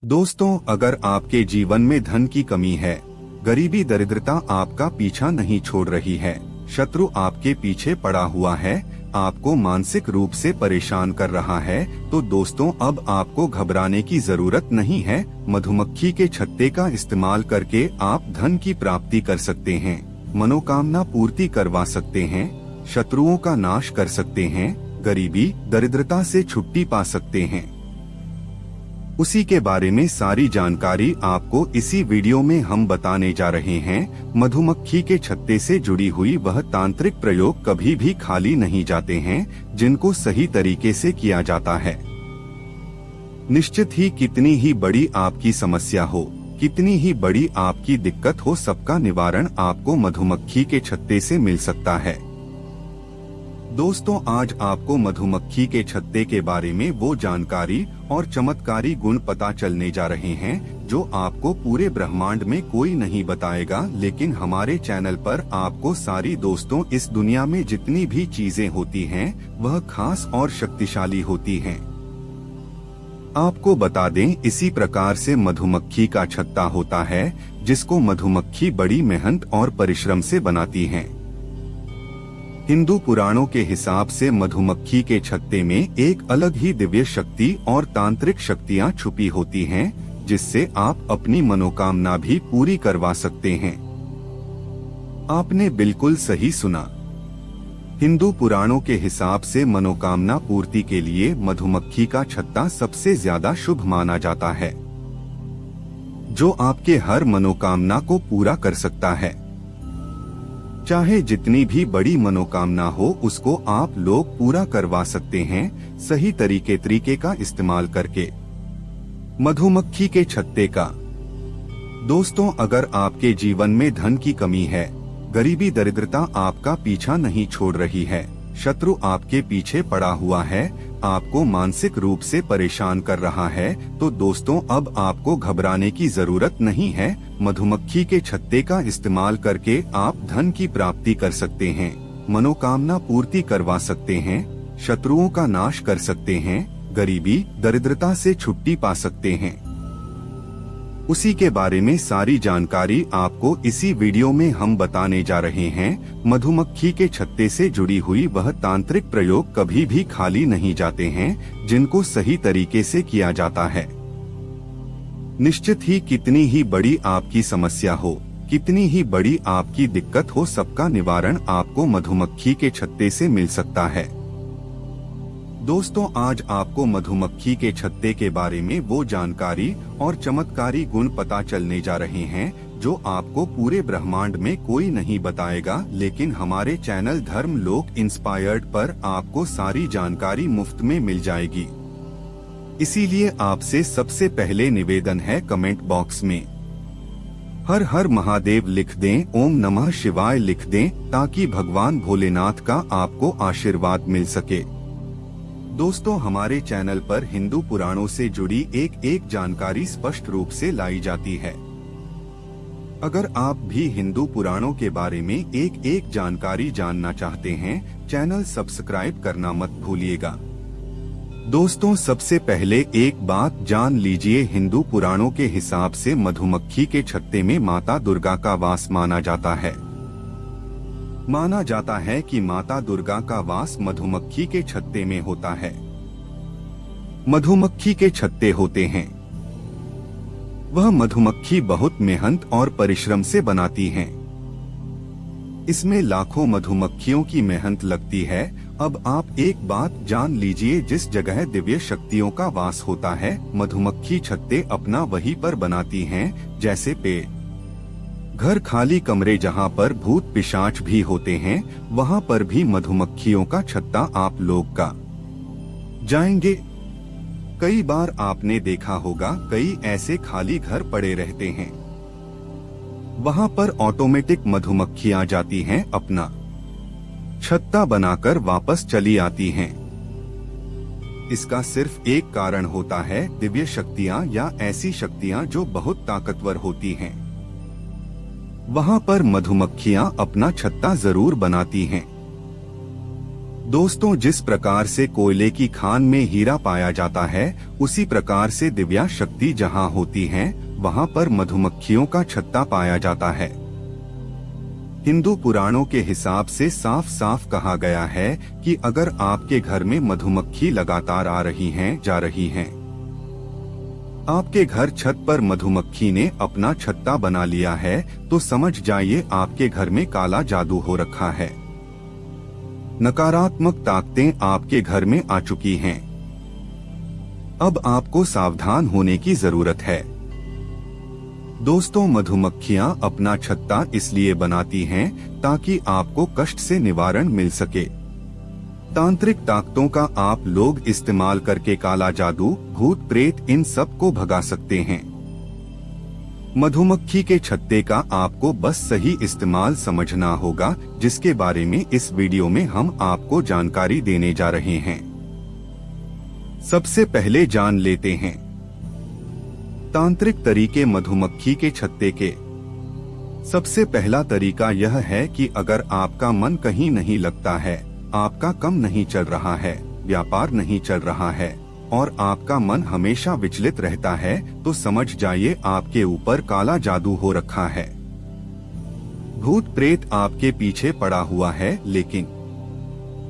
दोस्तों, अगर आपके जीवन में धन की कमी है, गरीबी दरिद्रता आपका पीछा नहीं छोड़ रही है, शत्रु आपके पीछे पड़ा हुआ है, आपको मानसिक रूप से परेशान कर रहा है, तो दोस्तों अब आपको घबराने की जरूरत नहीं है। मधुमक्खी के छत्ते का इस्तेमाल करके आप धन की प्राप्ति कर सकते हैं, मनोकामना पूर्ति करवा सकते हैं, शत्रुओं का नाश कर सकते हैं, गरीबी दरिद्रता से छुट्टी पा सकते हैं। उसी के बारे में सारी जानकारी आपको इसी वीडियो में हम बताने जा रहे हैं। मधुमक्खी के छत्ते से जुड़ी हुई वह तांत्रिक प्रयोग कभी भी खाली नहीं जाते हैं, जिनको सही तरीके से किया जाता है। निश्चित ही कितनी ही बड़ी आपकी समस्या हो, कितनी ही बड़ी आपकी दिक्कत हो, सबका निवारण आपको मधुमक्खी के छत्ते से मिल सकता है। दोस्तों, आज आपको मधुमक्खी के छत्ते के बारे में वो जानकारी और चमत्कारी गुण पता चलने जा रहे हैं जो आपको पूरे ब्रह्मांड में कोई नहीं बताएगा, लेकिन हमारे चैनल पर आपको सारी दोस्तों इस दुनिया में जितनी भी चीजें होती हैं वह खास और शक्तिशाली होती हैं। आपको बता दें, इसी प्रकार से मधुमक्खी का छत्ता होता है जिसको मधुमक्खी बड़ी मेहनत और परिश्रम से बनाती हैं। हिंदू पुराणों के हिसाब से मधुमक्खी के छत्ते में एक अलग ही दिव्य शक्ति और तांत्रिक शक्तियां छुपी होती हैं, जिससे आप अपनी मनोकामना भी पूरी करवा सकते हैं। आपने बिल्कुल सही सुना। हिंदू पुराणों के हिसाब से मनोकामना पूर्ति के लिए मधुमक्खी का छत्ता सबसे ज्यादा शुभ माना जाता है, जो आपके हर मनोकामना को पूरा कर सकता है। चाहे जितनी भी बड़ी मनोकामना हो, उसको आप लोग पूरा करवा सकते हैं सही तरीके का इस्तेमाल करके। मधुमक्खी के छत्ते का। दोस्तों, अगर आपके जीवन में धन की कमी है, गरीबी दरिद्रता आपका पीछा नहीं छोड़ रही है, शत्रु आपके पीछे पड़ा हुआ है, आपको मानसिक रूप से परेशान कर रहा है, तो दोस्तों अब आपको घबराने की जरूरत नहीं है। मधुमक्खी के छत्ते का इस्तेमाल करके आप धन की प्राप्ति कर सकते हैं, मनोकामना पूर्ति करवा सकते हैं, शत्रुओं का नाश कर सकते हैं, गरीबी दरिद्रता से छुट्टी पा सकते हैं। उसी के बारे में सारी जानकारी आपको इसी वीडियो में हम बताने जा रहे हैं। मधुमक्खी के छत्ते से जुड़ी हुई वह तांत्रिक प्रयोग कभी भी खाली नहीं जाते हैं, जिनको सही तरीके से किया जाता है। निश्चित ही कितनी ही बड़ी आपकी समस्या हो, कितनी ही बड़ी आपकी दिक्कत हो, सबका निवारण आपको मधुमक्खी के छत्ते से मिल सकता है। दोस्तों, आज आपको मधुमक्खी के छत्ते के बारे में वो जानकारी और चमत्कारी गुण पता चलने जा रहे हैं जो आपको पूरे ब्रह्मांड में कोई नहीं बताएगा, लेकिन हमारे चैनल धर्म लोक इंस्पायर्ड पर आपको सारी जानकारी मुफ्त में मिल जाएगी। इसीलिए आपसे सबसे पहले निवेदन है, कमेंट बॉक्स में हर हर महादेव लिख दें, ओम नमः शिवाय लिख दें, ताकि भगवान भोलेनाथ का आपको आशीर्वाद मिल सके। दोस्तों, हमारे चैनल पर हिंदू पुराणों से जुड़ी एक जानकारी स्पष्ट रूप से लाई जाती है। अगर आप भी हिंदू पुराणों के बारे में एक जानकारी जानना चाहते हैं, चैनल सब्सक्राइब करना मत भूलिएगा। दोस्तों, सबसे पहले एक बात जान लीजिए, हिंदू पुराणों के हिसाब से मधुमक्खी के छत्ते में माता दुर्गा का वास माना जाता है। माना जाता है कि माता दुर्गा का वास मधुमक्खी के छत्ते में होता है। मधुमक्खी के छत्ते होते हैं, वह मधुमक्खी बहुत मेहनत और परिश्रम से बनाती हैं। इसमें लाखों मधुमक्खियों की मेहनत लगती है। अब आप एक बात जान लीजिए, जिस जगह दिव्य शक्तियों का वास होता है, मधुमक्खी छत्ते अपना वहीं पर बनाती हैं, जैसे पेड़, घर, खाली कमरे जहाँ पर भूत पिशाच भी होते हैं, वहाँ पर भी मधुमक्खियों का छत्ता आप लोग का जाएंगे। कई बार आपने देखा होगा, कई ऐसे खाली घर पड़े रहते हैं, वहाँ पर ऑटोमेटिक मधुमक्खियाँ जाती हैं, अपना छत्ता बनाकर वापस चली आती हैं। इसका सिर्फ एक कारण होता है, दिव्य शक्तियाँ या ऐसी शक्तियाँ जो बहुत ताकतवर होती हैं। वहाँ पर मधुमक्खियाँ अपना छत्ता जरूर बनाती हैं। दोस्तों, जिस प्रकार से कोयले की खान में हीरा पाया जाता है, उसी प्रकार से दिव्या शक्ति जहाँ होती है, वहाँ पर मधुमक्खियों का छत्ता पाया जाता है। हिंदू पुराणों के हिसाब से साफ साफ कहा गया है कि अगर आपके घर में मधुमक्खी लगातार आ रही हैं, जा रही हैं, आपके घर छत पर मधुमक्खी ने अपना छत्ता बना लिया है, तो समझ जाइए आपके घर में काला जादू हो रखा है। नकारात्मक ताकतें आपके घर में आ चुकी हैं। अब आपको सावधान होने की जरूरत है। दोस्तों, मधुमक्खियां अपना छत्ता इसलिए बनाती हैं ताकि आपको कष्ट से निवारण मिल सके। तांत्रिक ताकतों का आप लोग इस्तेमाल करके काला जादू, भूत प्रेत इन सब को भगा सकते हैं। मधुमक्खी के छत्ते का आपको बस सही इस्तेमाल समझना होगा, जिसके बारे में इस वीडियो में हम आपको जानकारी देने जा रहे हैं। सबसे पहले जान लेते हैं तांत्रिक तरीके मधुमक्खी के छत्ते के। सबसे पहला तरीका यह है कि अगर आपका मन कहीं नहीं लगता है, आपका काम नहीं चल रहा है, व्यापार नहीं चल रहा है और आपका मन हमेशा विचलित रहता है, तो समझ जाइए आपके ऊपर काला जादू हो रखा है। भूत प्रेत आपके पीछे पड़ा हुआ है। लेकिन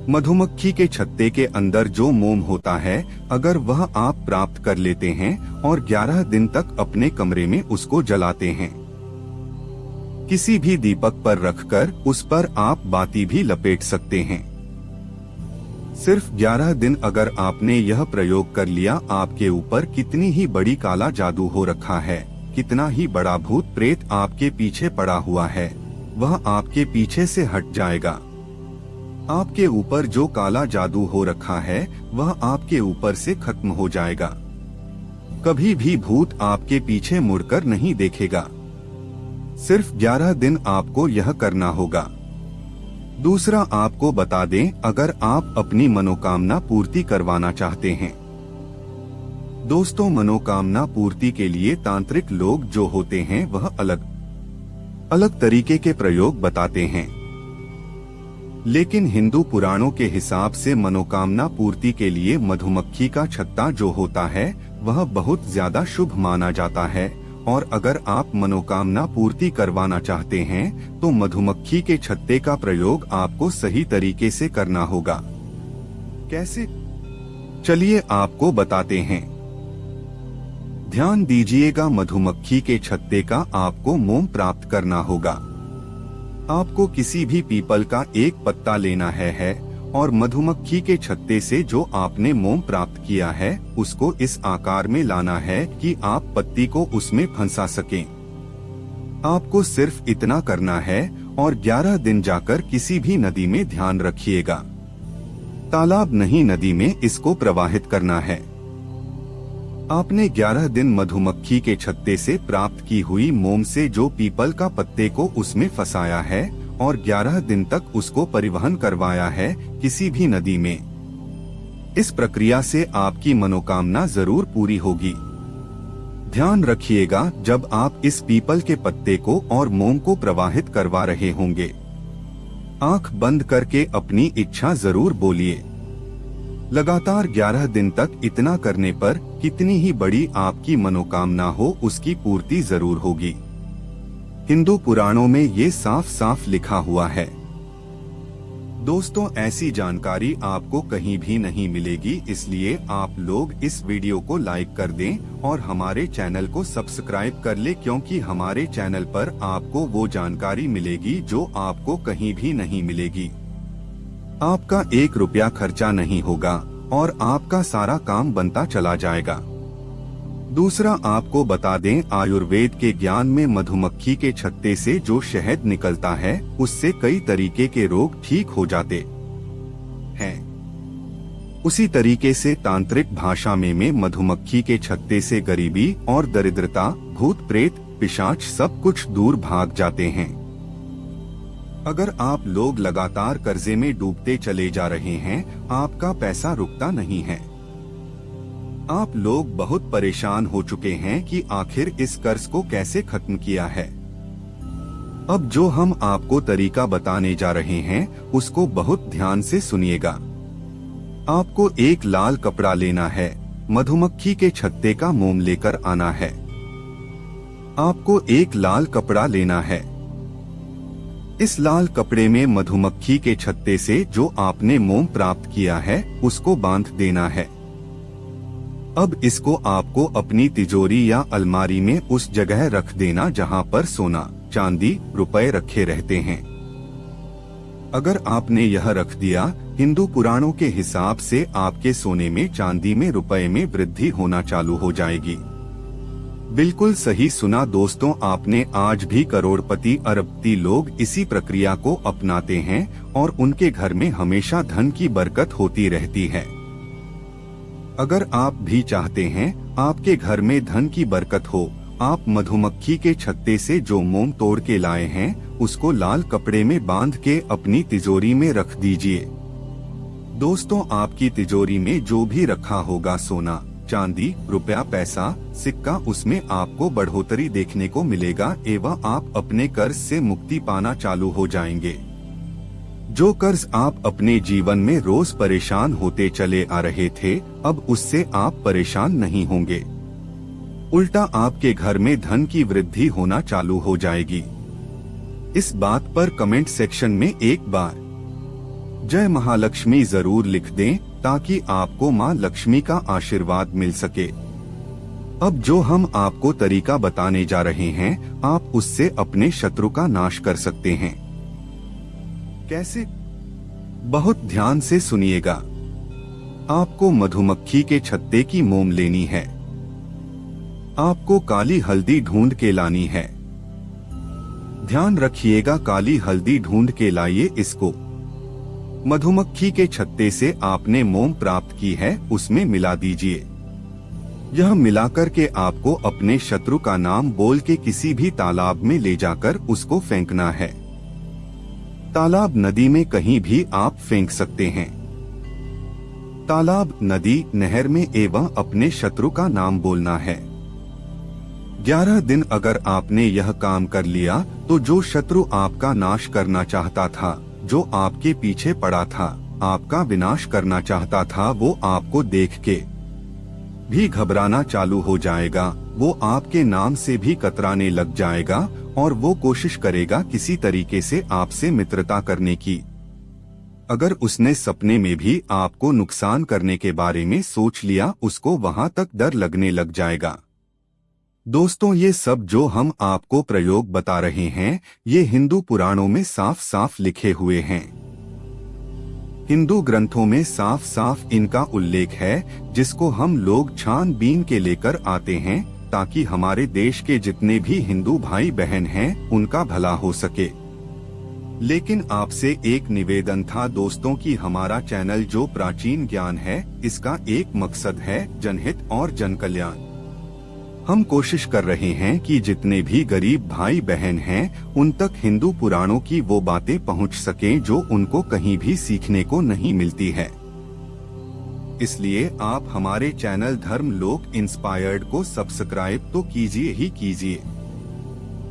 मधुमक्खी के छत्ते के अंदर जो मोम होता है, अगर वह आप प्राप्त कर लेते हैं और 11 दिन तक अपने कमरे में उसको जलाते हैं, किसी भी दीपक पर रखकर उस पर आप बाती भी लपेट सकते हैं। सिर्फ 11 दिन अगर आपने यह प्रयोग कर लिया, आपके ऊपर कितनी ही बड़ी काला जादू हो रखा है, कितना ही बड़ा भूत प्रेत आपके पीछे पड़ा हुआ है, वह आपके पीछे से हट जाएगा। आपके ऊपर जो काला जादू हो रखा है, वह आपके ऊपर से खत्म हो जाएगा। कभी भी भूत आपके पीछे मुड़कर नहीं देखेगा। सिर्फ 11 दिन आपको यह करना होगा। दूसरा आपको बता दें, अगर आप अपनी मनोकामना पूर्ति करवाना चाहते हैं। दोस्तों, मनोकामना पूर्ति के लिए तांत्रिक लोग जो होते हैं, वह अलग अलग तरीके के प्रयोग बताते हैं। लेकिन हिंदू पुराणों के हिसाब से मनोकामना पूर्ति के लिए मधुमक्खी का छत्ता जो होता है, वह बहुत ज्यादा शुभ माना जाता है। और अगर आप मनोकामना पूर्ति करवाना चाहते हैं, तो मधुमक्खी के छत्ते का प्रयोग आपको सही तरीके से करना होगा। कैसे? चलिए आपको बताते हैं। ध्यान दीजिएगा, मधुमक्खी के छत्ते का आपको मोम प्राप्त करना होगा। आपको किसी भी पीपल का एक पत्ता लेना है और मधुमक्खी के छत्ते से जो आपने मोम प्राप्त किया है, उसको इस आकार में लाना है कि आप पत्ती को उसमें फंसा सकें। आपको सिर्फ इतना करना है और 11 दिन जाकर किसी भी नदी में ध्यान रखिएगा। तालाब नहीं, नदी में इसको प्रवाहित करना है। आपने 11 दिन मधुमक्खी के छत्ते से प्राप्त की हुई मोम से जो पीपल का पत्ते को उसमें फंसाया है और 11 दिन तक उसको परिवहन करवाया है किसी भी नदी में। इस प्रक्रिया से आपकी मनोकामना जरूर पूरी होगी। ध्यान रखिएगा, जब आप इस पीपल के पत्ते को और मोम को प्रवाहित करवा रहे होंगे, आंख बंद करके अपनी इच्छा जरूर बोलिए। लगातार 11 दिन तक इतना करने पर कितनी ही बड़ी आपकी मनोकामना हो, उसकी पूर्ति जरूर होगी। हिंदू पुराणों में ये साफ साफ लिखा हुआ है। दोस्तों, ऐसी जानकारी आपको कहीं भी नहीं मिलेगी, इसलिए आप लोग इस वीडियो को लाइक कर दें और हमारे चैनल को सब्सक्राइब कर ले, क्योंकि हमारे चैनल पर आपको वो जानकारी मिलेगी जो आपको कहीं भी नहीं मिलेगी। आपका 1 रुपया खर्चा नहीं होगा और आपका सारा काम बनता चला जाएगा। दूसरा आपको बता दें, आयुर्वेद के ज्ञान में मधुमक्खी के छत्ते से जो शहद निकलता है, उससे कई तरीके के रोग ठीक हो जाते हैं। उसी तरीके से तांत्रिक भाषा में मधुमक्खी के छत्ते से गरीबी और दरिद्रता, भूत प्रेत, पिशाच सब कुछ दूर भाग जाते हैं। अगर आप लोग लगातार कर्जे में डूबते चले जा रहे हैं, आपका पैसा रुकता नहीं है, आप लोग बहुत परेशान हो चुके हैं कि आखिर इस कर्ज को कैसे खत्म किया है, अब जो हम आपको तरीका बताने जा रहे हैं, उसको बहुत ध्यान से सुनिएगा। आपको एक लाल कपड़ा लेना है, मधुमक्खी के छत्ते का मोम लेकर आना है। आपको एक लाल कपड़ा लेना है। इस लाल कपड़े में मधुमक्खी के छत्ते से जो आपने मोम प्राप्त किया है उसको बांध देना है। अब इसको आपको अपनी तिजोरी या अलमारी में उस जगह रख देना जहां पर सोना, चांदी, रुपए रखे रहते हैं। अगर आपने यह रख दिया, हिंदू पुराणों के हिसाब से आपके सोने में, चांदी में, रुपए में वृद्धि होना चालू हो जाएगी। बिल्कुल सही सुना दोस्तों आपने। आज भी करोड़पति, अरबपति लोग इसी प्रक्रिया को अपनाते हैं और उनके घर में हमेशा धन की बरकत होती रहती है। अगर आप भी चाहते हैं आपके घर में धन की बरकत हो, आप मधुमक्खी के छत्ते से जो मोम तोड़ के लाए हैं उसको लाल कपड़े में बांध के अपनी तिजोरी में रख दीजिए। दोस्तों आपकी तिजोरी में जो भी रखा होगा सोना, चांदी, रुपया, पैसा, सिक्का, उसमें आपको बढ़ोतरी देखने को मिलेगा एवं आप अपने कर्ज से मुक्ति पाना चालू हो जाएंगे। जो कर्ज आप अपने जीवन में रोज परेशान होते चले आ रहे थे, अब उससे आप परेशान नहीं होंगे। उल्टा आपके घर में धन की वृद्धि होना चालू हो जाएगी। इस बात पर कमेंट सेक्शन में एक बार जय महालक्ष्मी जरूर लिख दें ताकि आपको मां लक्ष्मी का आशीर्वाद मिल सके। अब जो हम आपको तरीका बताने जा रहे हैं, आप उससे अपने शत्रु का नाश कर सकते हैं। कैसे? बहुत ध्यान से सुनिएगा। आपको मधुमक्खी के छत्ते की मोम लेनी है। आपको काली हल्दी ढूंढ के लानी है। ध्यान रखिएगा, काली हल्दी ढूंढ के लाइए इसको। मधुमक्खी के छत्ते से आपने मोम प्राप्त की है उसमें मिला दीजिए। यह मिलाकर के आपको अपने शत्रु का नाम बोल के किसी भी तालाब में ले जाकर उसको फेंकना है। तालाब, नदी में कहीं भी आप फेंक सकते हैं। तालाब, नदी, नहर में एवं अपने शत्रु का नाम बोलना है। 11 दिन अगर आपने यह काम कर लिया तो जो शत्रु आपका नाश करना चाहता था, जो आपके पीछे पड़ा था, आपका विनाश करना चाहता था, वो आपको देख के भी घबराना चालू हो जाएगा। वो आपके नाम से भी कतराने लग जाएगा और वो कोशिश करेगा किसी तरीके से आपसे मित्रता करने की। अगर उसने सपने में भी आपको नुकसान करने के बारे में सोच लिया, उसको वहां तक डर लगने लग जाएगा। दोस्तों ये सब जो हम आपको प्रयोग बता रहे हैं, ये हिंदू पुराणों में साफ साफ लिखे हुए हैं। हिंदू ग्रंथों में साफ साफ इनका उल्लेख है, जिसको हम लोग छानबीन के लेकर आते हैं ताकि हमारे देश के जितने भी हिंदू भाई बहन हैं उनका भला हो सके। लेकिन आपसे एक निवेदन था दोस्तों कि हमारा चैनल जो प्राचीन ज्ञान है, इसका एक मकसद है जनहित और जनकल्याण। हम कोशिश कर रहे हैं कि जितने भी गरीब भाई बहन हैं उन तक हिंदू पुराणों की वो बातें पहुंच सकें जो उनको कहीं भी सीखने को नहीं मिलती है। इसलिए आप हमारे चैनल धर्म लोक इंस्पायर्ड को सब्सक्राइब तो कीजिए ही कीजिए।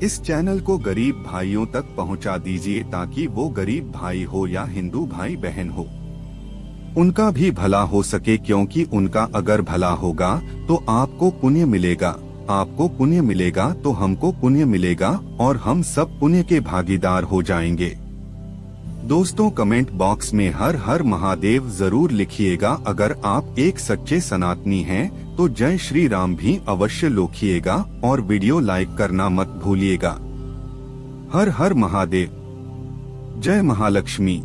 इस चैनल को गरीब भाइयों तक पहुंचा दीजिए ताकि वो गरीब भाई हो या हिंदू भाई बहन हो, उनका भी भला हो सके। क्योंकि उनका अगर भला होगा तो आपको पुण्य मिलेगा, आपको पुण्य मिलेगा तो हमको पुण्य मिलेगा और हम सब पुण्य के भागीदार हो जाएंगे। दोस्तों कमेंट बॉक्स में हर हर महादेव जरूर लिखिएगा। अगर आप एक सच्चे सनातनी हैं तो जय श्री राम भी अवश्य लिखिएगा और वीडियो लाइक करना मत भूलिएगा। हर हर महादेव। जय महालक्ष्मी।